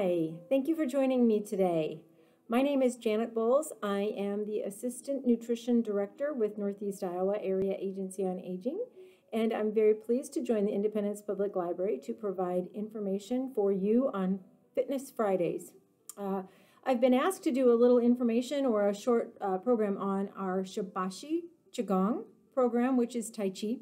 Hi, thank you for joining me today. My name is Janet Buls. I am the Assistant Nutrition Director with Northeast Iowa Area Agency on Aging, and I'm very pleased to join the Independence Public Library to provide information for you on Fitness Fridays. I've been asked to do a little information or a short program on our Shibashi Qigong program, which is Tai Chi.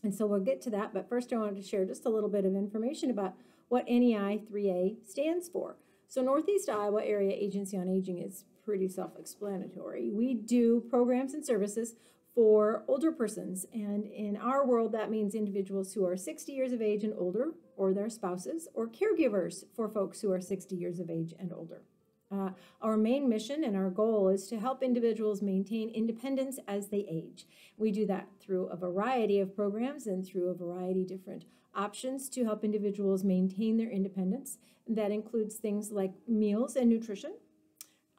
And so we'll get to that, but first I wanted to share just a little bit of information about what NEI 3A stands for. So Northeast Iowa Area Agency on Aging is pretty self-explanatory. We do programs and services for older persons, and in our world that means individuals who are 60 years of age and older, or their spouses, or caregivers for folks who are 60 years of age and older. Our main mission and our goal is to help individuals maintain independence as they age. We do that through a variety of programs and through a variety of different options to help individuals maintain their independence. That includes things like meals and nutrition,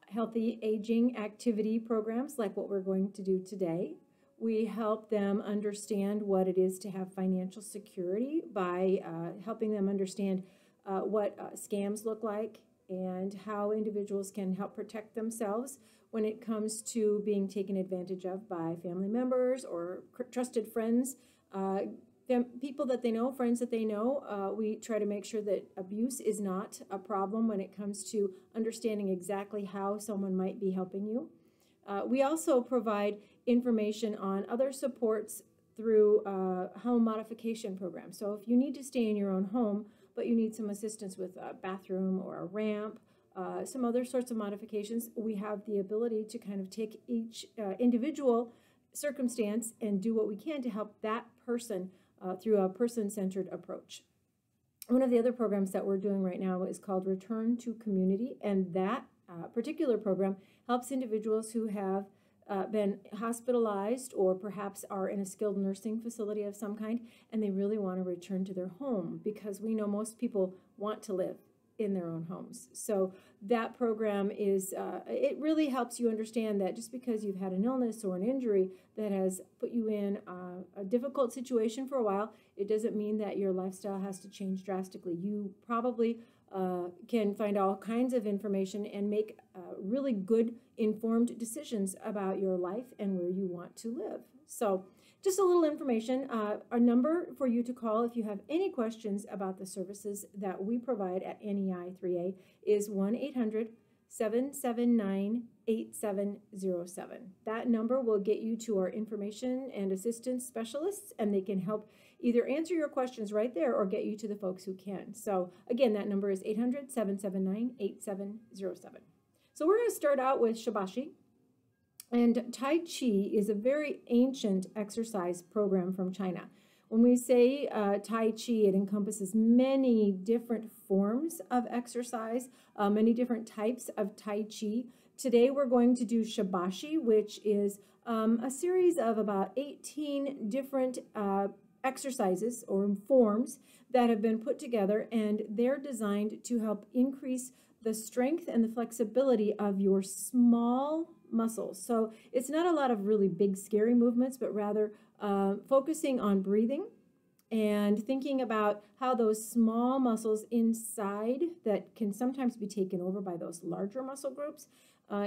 healthy aging activity programs like what we're going to do today. We help them understand what it is to have financial security by helping them understand what scams look like and how individuals can help protect themselves when it comes to being taken advantage of by family members or trusted friends, people that they know, friends that they know. We try to make sure that abuse is not a problem when it comes to understanding exactly how someone might be helping you. We also provide information on other supports through home modification programs. So if you need to stay in your own home, but you need some assistance with a bathroom or a ramp, some other sorts of modifications, we have the ability to kind of take each individual circumstance and do what we can to help that person through a person-centered approach. One of the other programs that we're doing right now is called Return to Community, and that particular program helps individuals who have been hospitalized or perhaps are in a skilled nursing facility of some kind, and they really want to return to their home because we know most people want to live in their own homes. So that program is, it really helps you understand that just because you've had an illness or an injury that has put you in a difficult situation for a while, it doesn't mean that your lifestyle has to change drastically. You probably can find all kinds of information and make really good informed decisions about your life and where you want to live. So just a little information, a number for you to call if you have any questions about the services that we provide at NEI 3A is 1-800-779-8707. That number will get you to our information and assistance specialists, and they can help either answer your questions right there or get you to the folks who can. So again, that number is 800-779-8707. So we're going to start out with Shibashi. And Tai Chi is a very ancient exercise program from China. When we say Tai Chi, it encompasses many different forms of exercise, many different types of Tai Chi. Today we're going to do Shibashi, which is a series of about 18 different exercises or forms that have been put together, and they're designed to help increase the strength and the flexibility of your small muscles. So it's not a lot of really big, scary movements, but rather focusing on breathing and thinking about how those small muscles inside that can sometimes be taken over by those larger muscle groups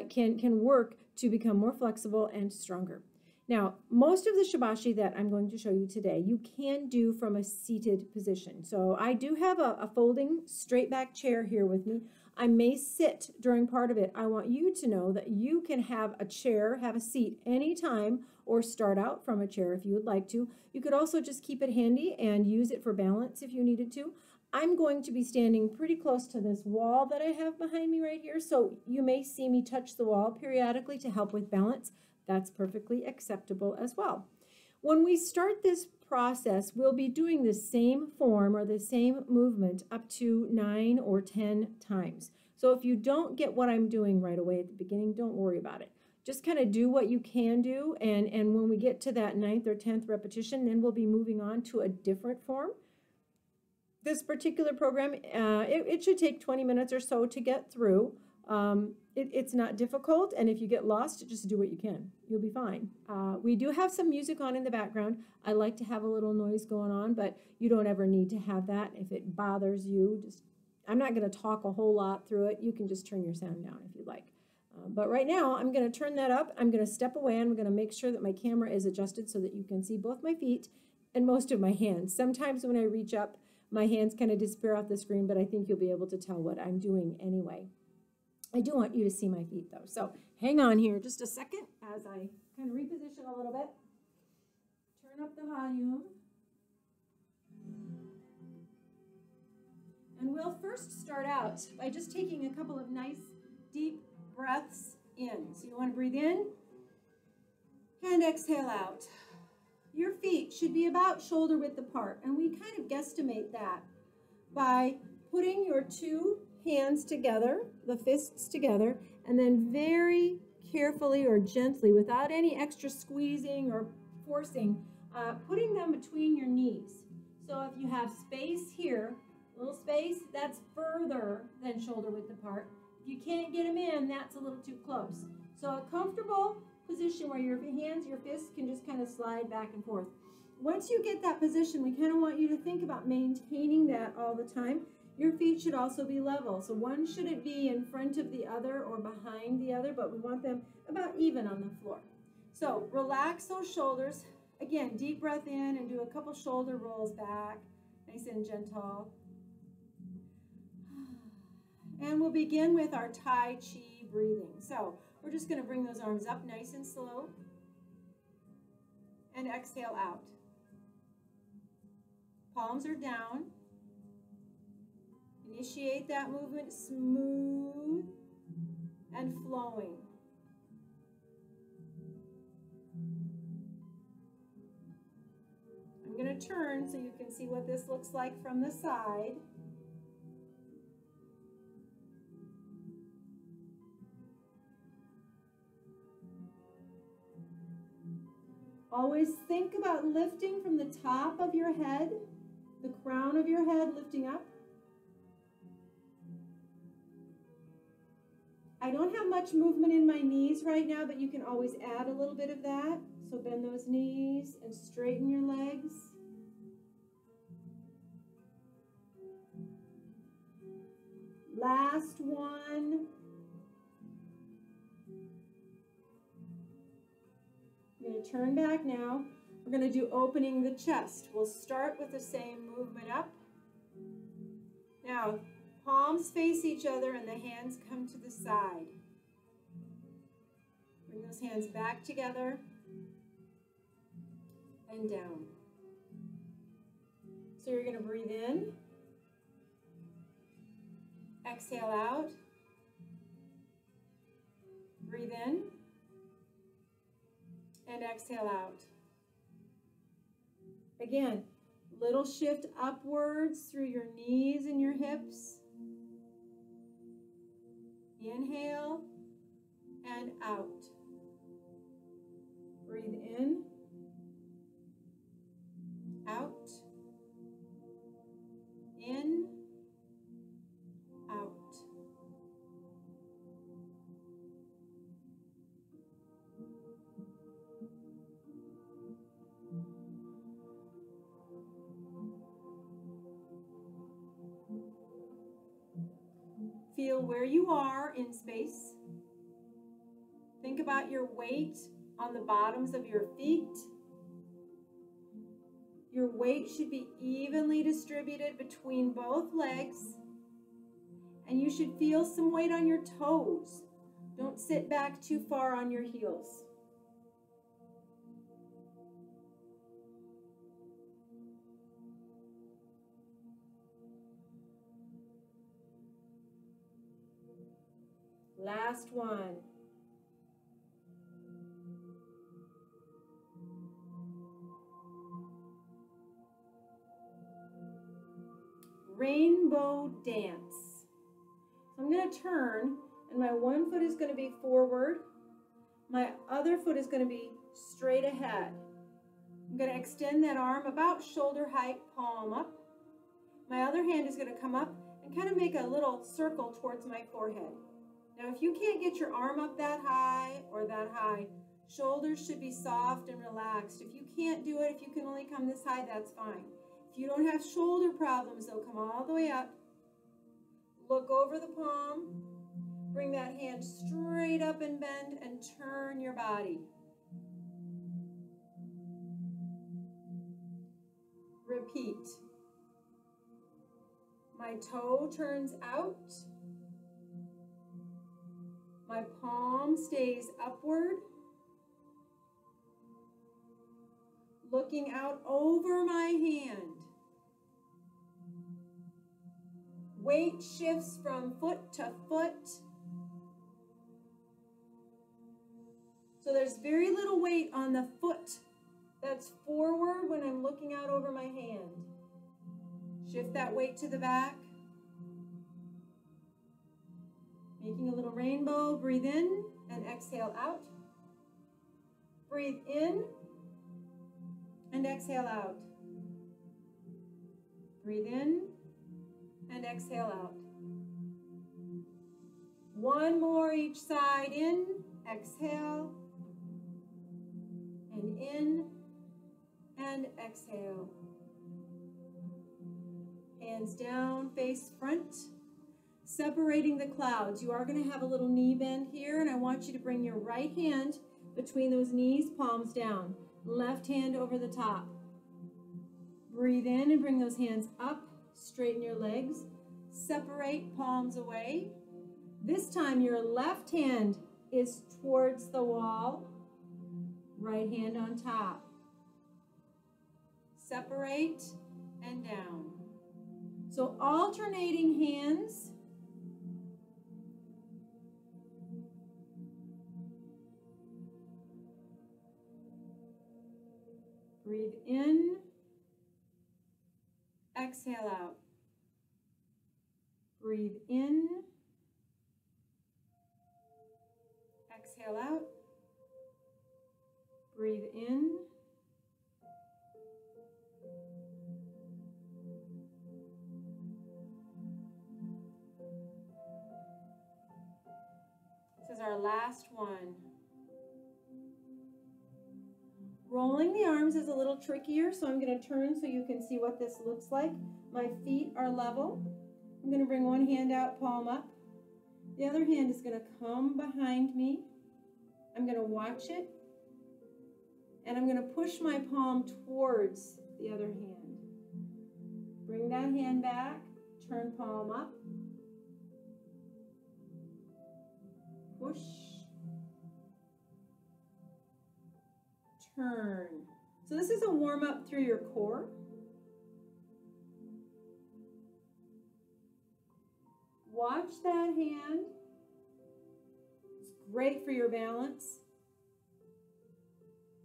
can work to become more flexible and stronger. Now, most of the Shibashi that I'm going to show you today, you can do from a seated position. So I do have a folding straight back chair here with me. I may sit during part of it. I want you to know that you can have a chair, have a seat anytime, or start out from a chair if you would like to. You could also just keep it handy and use it for balance if you needed to. I'm going to be standing pretty close to this wall that I have behind me right here, so you may see me touch the wall periodically to help with balance. That's perfectly acceptable as well. When we start this process, we'll be doing the same form or the same movement up to 9 or 10 times. So if you don't get what I'm doing right away at the beginning, don't worry about it. Just kind of do what you can do, and when we get to that 9th or 10th repetition, then we'll be moving on to a different form. This particular program, it should take 20 minutes or so to get through. It's not difficult, and if you get lost, just do what you can. You'll be fine. We do have some music on in the background. I like to have a little noise going on, but you don't ever need to have that. If it bothers you, just I'm not going to talk a whole lot through it. You can just turn your sound down if you'd like. But right now, I'm going to turn that up. I'm going to step away, and I'm going to make sure that my camera is adjusted so that you can see both my feet and most of my hands. Sometimes when I reach up, my hands kind of disappear off the screen, but I think you'll be able to tell what I'm doing anyway. I do want you to see my feet, though. So hang on here just a second as I kind of reposition a little bit. Turn up the volume. And we'll first start out by just taking a couple of nice, deep breaths in. So you want to breathe in and exhale out. Your feet should be about shoulder width apart, and we kind of guesstimate that by putting your two hands together, the fists together, and then very carefully or gently, without any extra squeezing or forcing, putting them between your knees. So if you have space here, little space, that's further than shoulder width apart. If you can't get them in, that's a little too close. So a comfortable position where your hands, your fists can just kind of slide back and forth. Once you get that position, we kind of want you to think about maintaining that all the time. Your feet should also be level. So one shouldn't be in front of the other or behind the other, but we want them about even on the floor. So relax those shoulders. Again, deep breath in and do a couple shoulder rolls back, nice and gentle. And we'll begin with our Tai Chi breathing. So we're just going to bring those arms up nice and slow and exhale out. Palms are down. Initiate that movement smooth and flowing. I'm going to turn so you can see what this looks like from the side. Always think about lifting from the top of your head, the crown of your head lifting up. I don't have much movement in my knees right now, but you can always add a little bit of that. So bend those knees and straighten your legs. Last one. I'm going to turn back now. We're going to do opening the chest. We'll start with the same movement up. Now, palms face each other and the hands come to the side. Bring those hands back together and down. So you're going to breathe in, exhale out, breathe in, and exhale out. Again, little shift upwards through your knees and your hips. Inhale and out. Breathe in, out, in, out. Feel where you are in space. Think about your weight on the bottoms of your feet. Your weight should be evenly distributed between both legs, and you should feel some weight on your toes. Don't sit back too far on your heels. Last one. Rainbow dance. So I'm going to turn, and my one foot is going to be forward. My other foot is going to be straight ahead. I'm going to extend that arm about shoulder height, palm up. My other hand is going to come up and kind of make a little circle towards my forehead. Now, if you can't get your arm up that high or that high, shoulders should be soft and relaxed. If you can't do it, if you can only come this high, that's fine. If you don't have shoulder problems, they'll come all the way up. Look over the palm. Bring that hand straight up and bend and turn your body. Repeat. My toe turns out. My palm stays upward. Looking out over my hand. Weight shifts from foot to foot. So there's very little weight on the foot that's forward when I'm looking out over my hand. Shift that weight to the back. Making a little rainbow. Breathe in and exhale out. Breathe in and exhale out. Breathe in and exhale out. One more each side. In, exhale, and in, and exhale. Hands down, face front. Separating the clouds. You are going to have a little knee bend here, and I want you to bring your right hand between those knees, palms down. Left hand over the top. Breathe in and bring those hands up. Straighten your legs. Separate, palms away. This time your left hand is towards the wall. Right hand on top. Separate and down. So alternating hands. Breathe in, exhale out. Breathe in, exhale out. Breathe in. This is our last one. Rolling the arms is a little trickier, so I'm going to turn so you can see what this looks like. My feet are level. I'm going to bring one hand out, palm up. The other hand is going to come behind me. I'm going to watch it, and I'm going to push my palm towards the other hand. Bring that hand back, turn palm up. Push. Turn. So this is a warm up through your core. Watch that hand. It's great for your balance.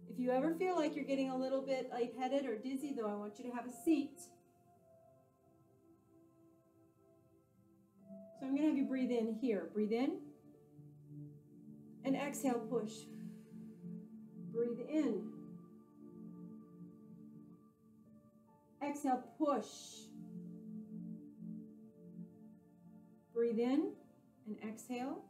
If you ever feel like you're getting a little bit lightheaded or dizzy, though, I want you to have a seat. So I'm going to have you breathe in here. Breathe in. And exhale, push. Breathe in. Exhale, push. Breathe in and exhale.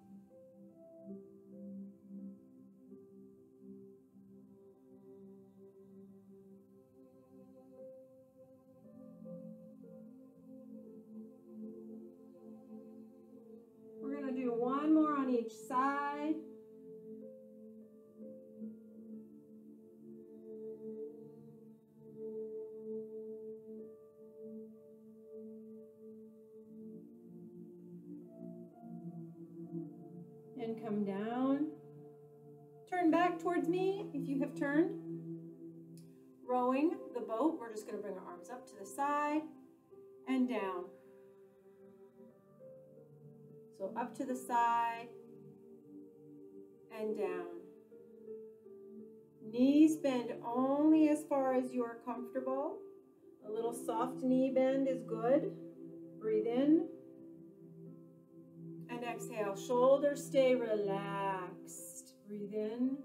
We're going to do one more on each side. And come down. Turn back towards me if you have turned. Rowing the boat, we're just going to bring our arms up to the side and down. So up to the side and down. Knees bend only as far as you are comfortable. A little soft knee bend is good. Breathe in. And exhale. Shoulders stay relaxed. Breathe in.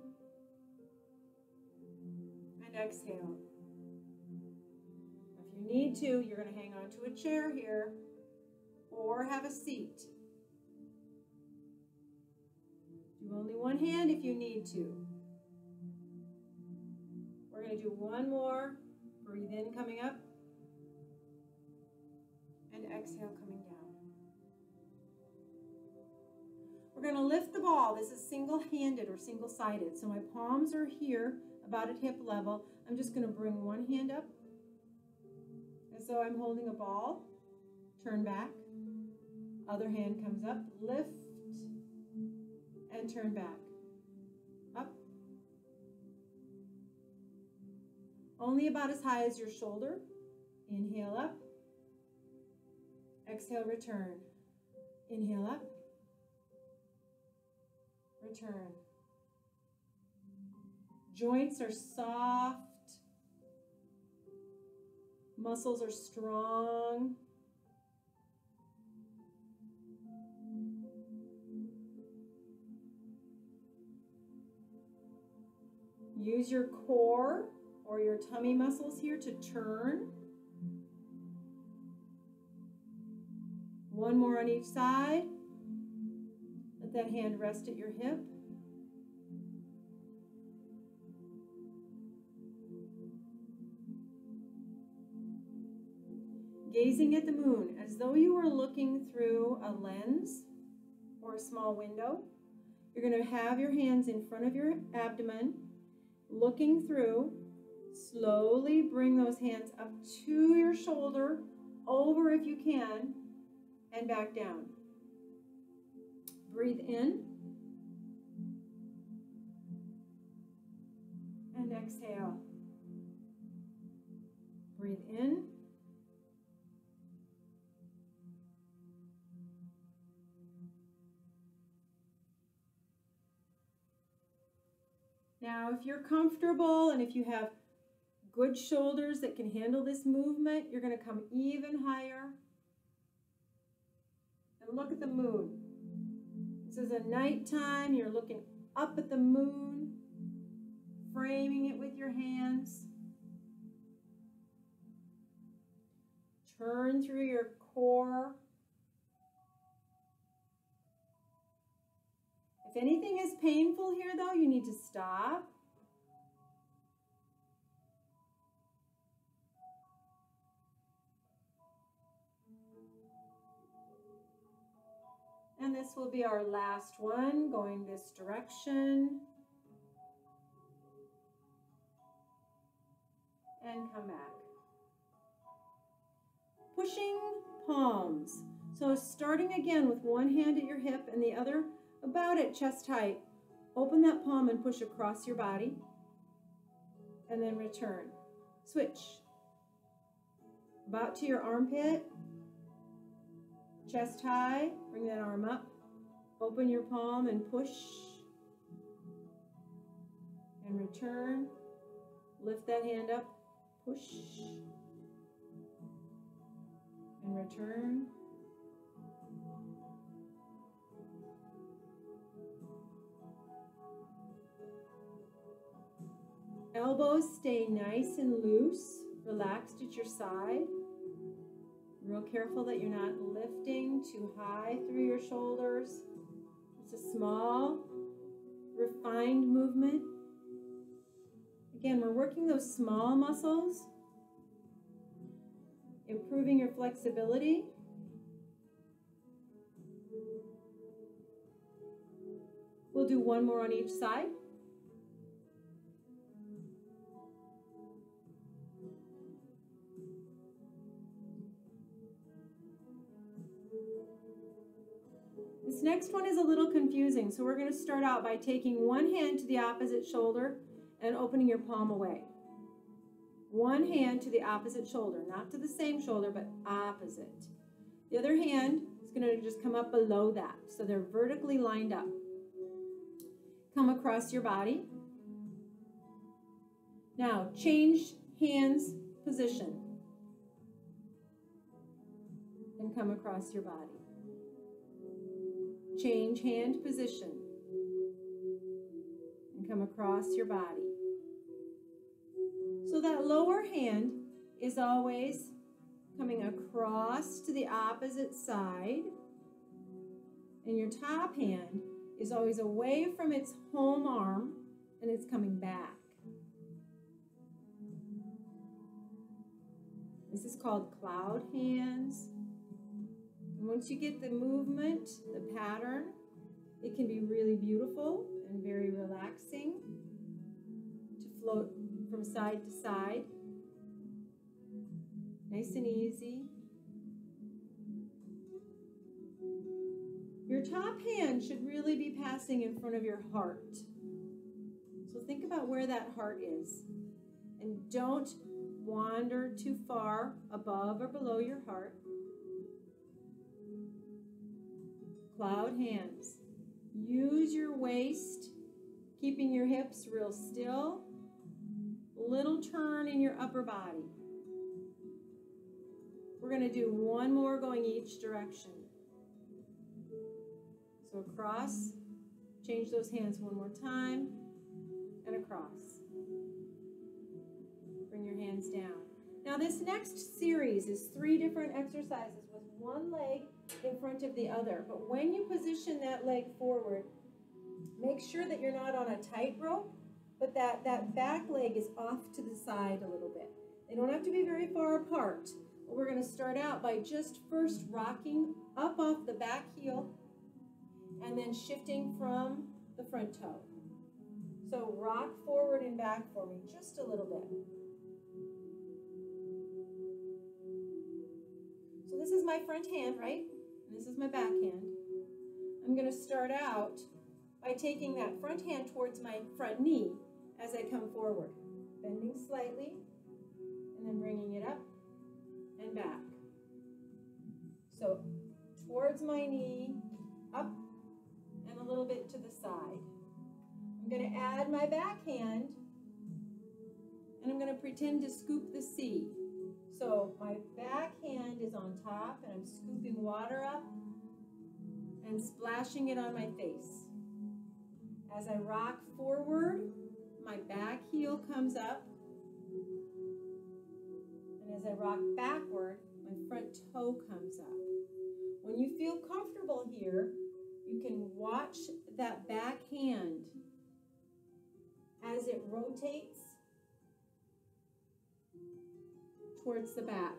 And exhale. If you need to, you're going to hang on to a chair here or have a seat. Do only one hand if you need to. We're going to do one more. Breathe in, coming up. And exhale, coming down. We're going to lift the ball. This is single-handed or single-sided. So my palms are here about at hip level. I'm just going to bring one hand up as though I'm holding a ball. Turn back. Other hand comes up. Lift and turn back. Up. Only about as high as your shoulder. Inhale up. Exhale, return. Inhale up. Return. Joints are soft. Muscles are strong. Use your core or your tummy muscles here to turn. One more on each side. Let that hand rest at your hip. Gazing at the moon as though you were looking through a lens or a small window. You're going to have your hands in front of your abdomen, looking through. Slowly bring those hands up to your shoulder, over if you can, and back down. Breathe in and exhale. Breathe in now. If you're comfortable and if you have good shoulders that can handle this movement, you're going to come even higher and look at the moon. This is a nighttime. You're looking up at the moon, framing it with your hands. Turn through your core. If anything is painful here, though, you need to stop. And this will be our last one, going this direction. And come back. Pushing palms. So starting again with one hand at your hip and the other about at chest height. Open that palm and push across your body. And then return. Switch. About to your armpit. Chest high, bring that arm up. Open your palm and push. And return. Lift that hand up, push. And return. Elbows stay nice and loose, relaxed at your side. Real careful that you're not lifting too high through your shoulders. It's a small, refined movement. Again, we're working those small muscles, improving your flexibility. We'll do one more on each side. This next one is a little confusing, so we're going to start out by taking one hand to the opposite shoulder and opening your palm away. One hand to the opposite shoulder, not to the same shoulder, but opposite. The other hand is going to just come up below that, so they're vertically lined up. Come across your body. Now, change hands position and come across your body. Change hand position and come across your body. So that lower hand is always coming across to the opposite side, and your top hand is always away from its home arm and it's coming back. This is called cloud hands. And once you get the movement, the pattern, It can be really beautiful and very relaxing to float from side to side. Nice and easy. Your top hand should really be passing in front of your heart. So think about where that heart is. And don't wander too far above or below your heart. Cloud hands. Use your waist, keeping your hips real still. Little turn in your upper body. We're going to do one more going each direction. So across, change those hands one more time, and across. Bring your hands down. Now this next series is 3 different exercises with one leg in front of the other. But when you position that leg forward, make sure that you're not on a tightrope, but that back leg is off to the side a little bit. They don't have to be very far apart. But we're going to start out by just first rocking up off the back heel and then shifting from the front toe. So rock forward and back for me just a little bit. So this is my front hand, right? And this is my back hand. I'm going to start out by taking that front hand towards my front knee as I come forward. Bending slightly and then bringing it up and back. So towards my knee, up and a little bit to the side. I'm going to add my back hand and I'm going to pretend to scoop the C. So my back hand is on top and I'm scooping water up and splashing it on my face. As I rock forward, my back heel comes up. And as I rock backward, my front toe comes up. When you feel comfortable here, you can watch that back hand as it rotates towards the back.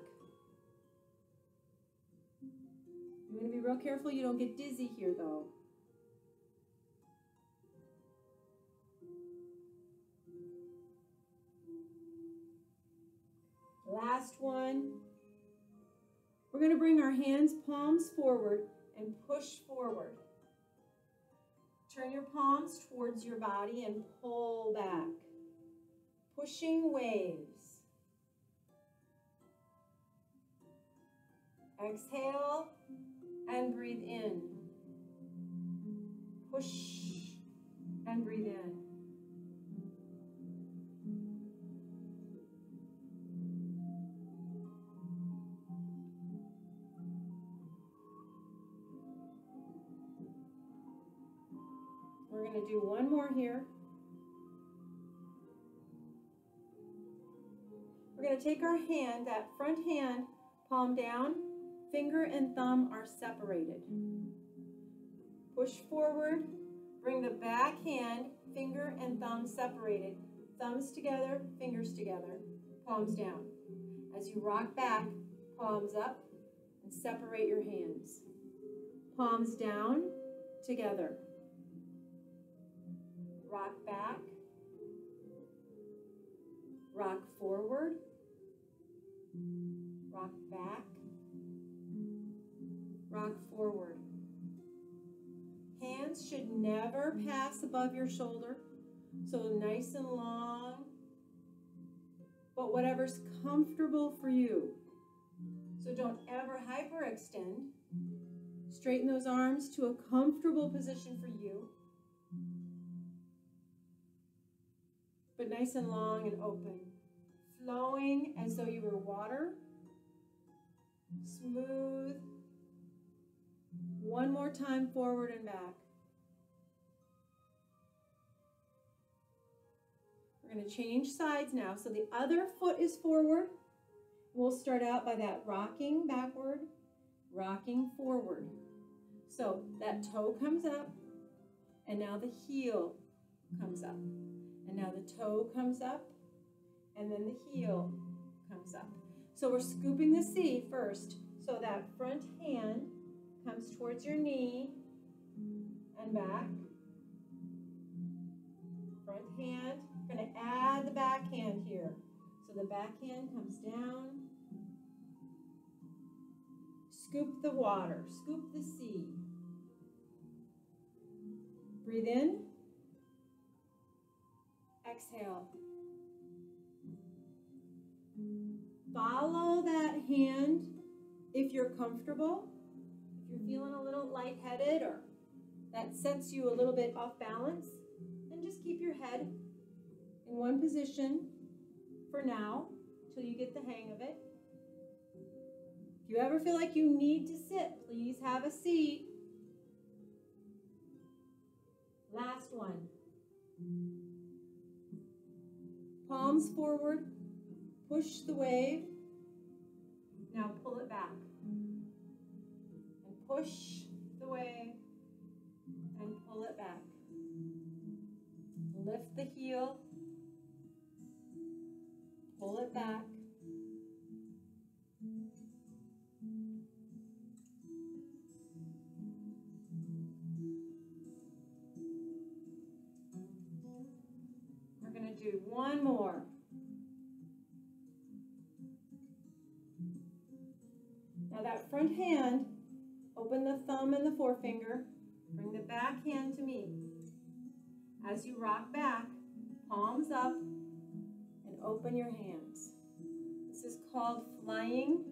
You want to be real careful you don't get dizzy here though. Last one. We're going to bring our hands, palms forward and push forward. Turn your palms towards your body and pull back. Pushing waves. Exhale and breathe in. Push and breathe in. We're going to do one more here. We're going to take our hand, that front hand, palm down, finger and thumb are separated. Push forward, bring the back hand, finger and thumb separated. Thumbs together, fingers together, palms down. As you rock back, palms up, and separate your hands. Palms down, together. Rock back, rock forward, rock back, rock forward. Hands should never pass above your shoulder, so nice and long, but whatever's comfortable for you. So don't ever hyperextend. Straighten those arms to a comfortable position for you. But nice and long and open. Flowing as though you were water. Smooth. One more time, forward and back. We're going to change sides now. So the other foot is forward. We'll start out by that rocking backward, rocking forward. So that toe comes up, and now the heel comes up. And now the toe comes up, and then the heel comes up. So we're scooping the C first. So that front hand comes towards your knee, and back. Front hand, we're going to add the back hand here. So the back hand comes down. Scoop the water, scoop the sea. Breathe in. Exhale. Follow that hand if you're comfortable. If you're feeling a little lightheaded or that sets you a little bit off balance, then just keep your head in one position for now till you get the hang of it. If you ever feel like you need to sit, please have a seat. Last one. Palms forward, push the wave. Now pull it back. And push the wave and pull it back. Lift the heel, pull it back. We're going to do one more. Now that front hand, open the thumb and the forefinger, bring the back hand to meet. As you rock back, palms up, and open your hands. This is called flying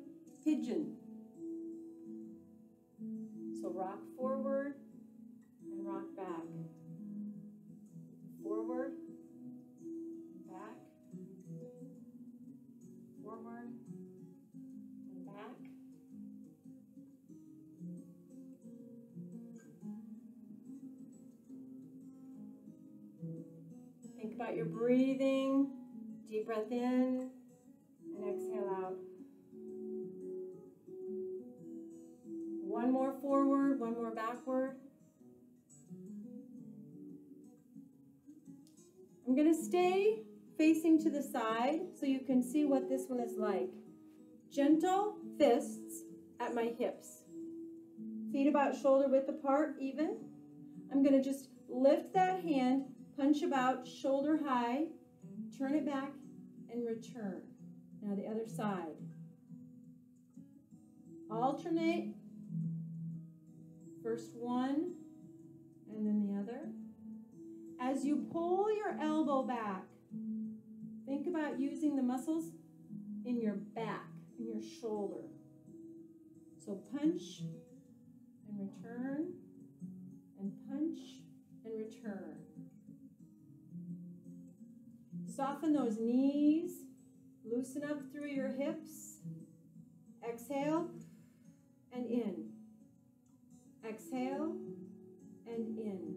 pigeon. So rock forward and rock back. Forward, back, forward, and back. Think about your breathing. Deep breath in and exhale out. One more forward, one more backward. I'm going to stay facing to the side so you can see what this one is like. Gentle fists at my hips. Feet about shoulder width apart, even. I'm going to just lift that hand, punch about shoulder high, turn it back, and return. Now the other side. Alternate. First one, and then the other. As you pull your elbow back, think about using the muscles in your back, in your shoulder. So punch and return, and punch and return. Soften those knees, loosen up through your hips. Exhale and in. Exhale and in.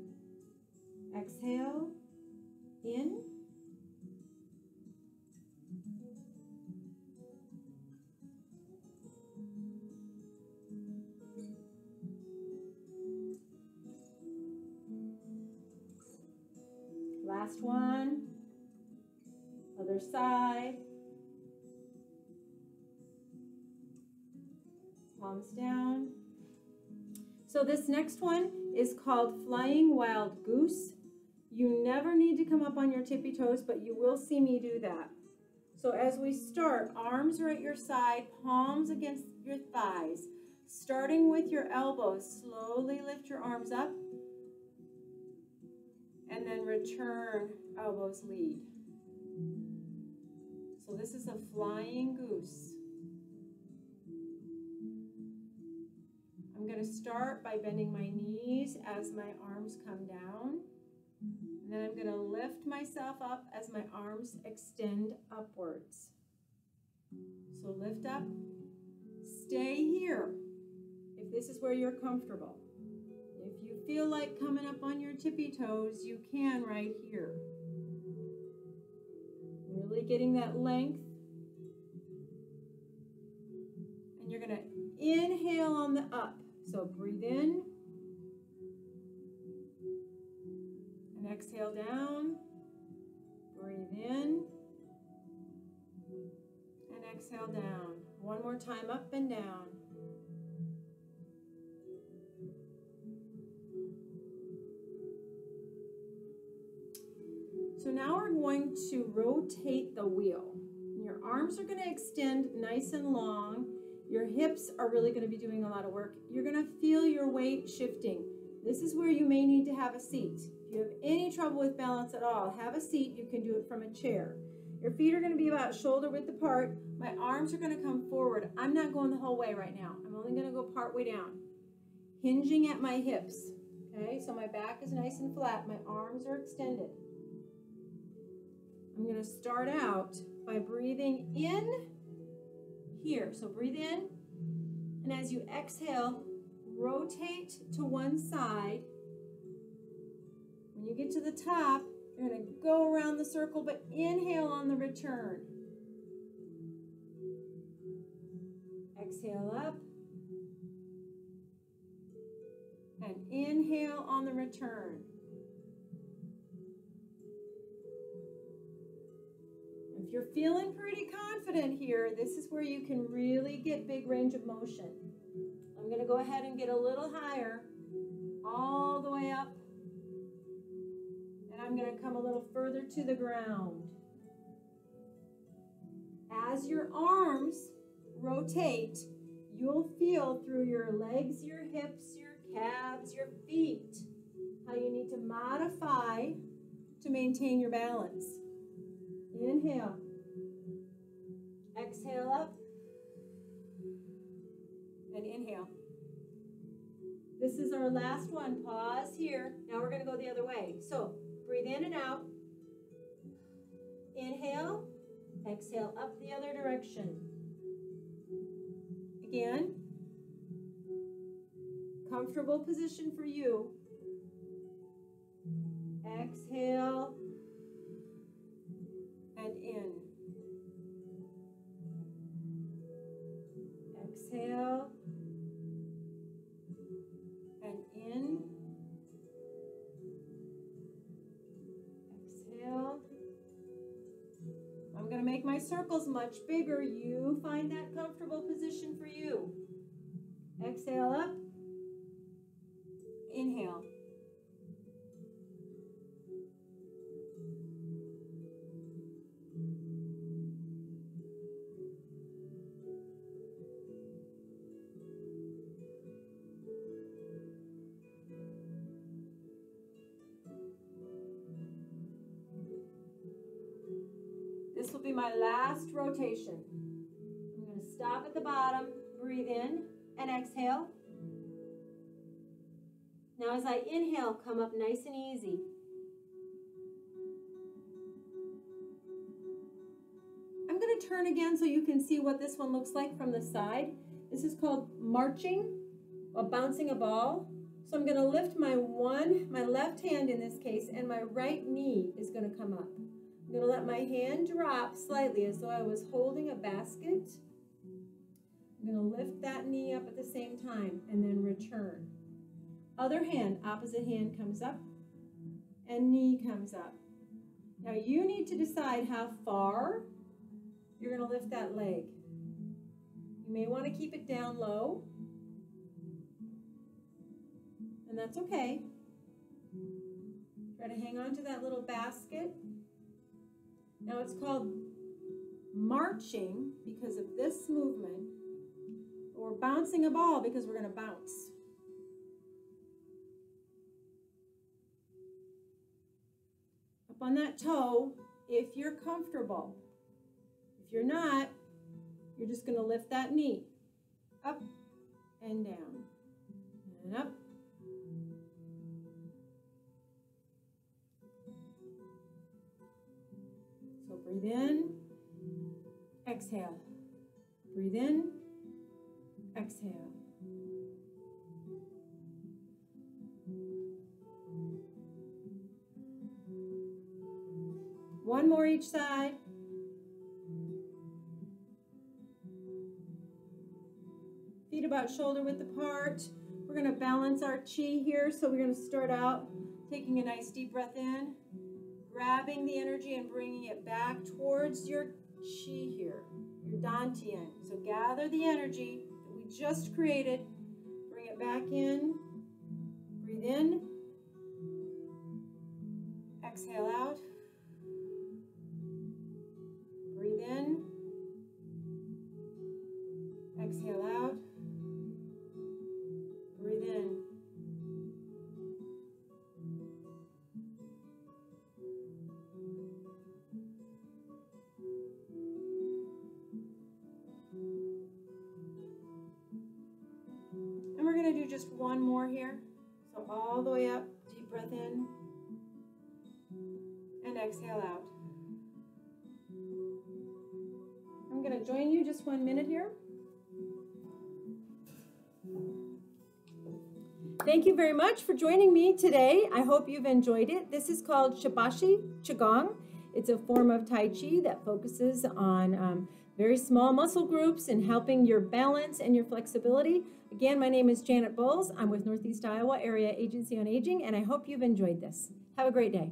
Exhale, in. Last one. Other side. Palms down. So this next one is called Flying Wild Goose. You never need to come up on your tippy toes, but you will see me do that. So as we start, arms are at your side, palms against your thighs. Starting with your elbows, slowly lift your arms up, and then return, elbows lead. So this is a flying goose. I'm going to start by bending my knees as my arms come down. And then I'm going to lift myself up as my arms extend upwards. So lift up, stay here if this is where you're comfortable. If you feel like coming up on your tippy toes, you can right here. Really getting that length. And you're going to inhale on the up. So breathe in. And exhale down. Breathe in. And exhale down. One more time, up and down. So now we're going to rotate the wheel. Your arms are going to extend nice and long. Your hips are really going to be doing a lot of work. You're going to feel your weight shifting. This is where you may need to have a seat. If you have any trouble with balance at all, have a seat. You can do it from a chair. Your feet are going to be about shoulder width apart. My arms are going to come forward. I'm not going the whole way right now. I'm only going to go part way down. Hinging at my hips. Okay, so my back is nice and flat. My arms are extended. I'm going to start out by breathing in here. So breathe in, and as you exhale, rotate to one side. When you get to the top, you're going to go around the circle, but inhale on the return. Exhale up, and inhale on the return. If you're feeling pretty confident here, this is where you can really get big range of motion. I'm going to go ahead and get a little higher, all the way up. And I'm going to come a little further to the ground. As your arms rotate, you'll feel through your legs, your hips, your calves, your feet, how you need to modify to maintain your balance. Inhale. Exhale up. And inhale. This is our last one. Pause here. Now we're going to go the other way. So breathe in and out. Inhale. Exhale up the other direction. Again. Comfortable position for you. Exhale. And in. Exhale. And in. Exhale. I'm going to make my circles much bigger. You find that comfortable position for you. Exhale up. Inhale. This will be my last rotation. I'm going to stop at the bottom, breathe in, and exhale. Now as I inhale, come up nice and easy. I'm going to turn again so you can see what this one looks like from the side. This is called marching, or bouncing a ball. So I'm going to lift my left hand in this case, and my right knee is going to come up. I'm going to let my hand drop slightly as though I was holding a basket. I'm going to lift that knee up at the same time and then return. Other hand, opposite hand comes up and knee comes up. Now you need to decide how far you're going to lift that leg. You may want to keep it down low, and that's okay. Try to hang on to that little basket. Now it's called marching because of this movement, or bouncing a ball because we're going to bounce. Up on that toe if you're comfortable. If you're not, you're just going to lift that knee up and down and up. So breathe in, exhale. Breathe in, exhale. One more each side. Feet about shoulder width apart. We're going to balance our chi here, so we're going to start out taking a nice deep breath in, grabbing the energy and bringing it back towards your chi here, your dantian. So gather the energy that we just created, bring it back in, breathe in, exhale out, going to do just one more here. So all the way up, deep breath in, and exhale out. I'm going to join you just 1 minute here. Thank you very much for joining me today. I hope you've enjoyed it. This is called Shibashi Qigong. It's a form of Tai Chi that focuses on very small muscle groups and helping your balance and your flexibility. Again, my name is Janet Buls. I'm with Northeast Iowa Area Agency on Aging, and I hope you've enjoyed this. Have a great day.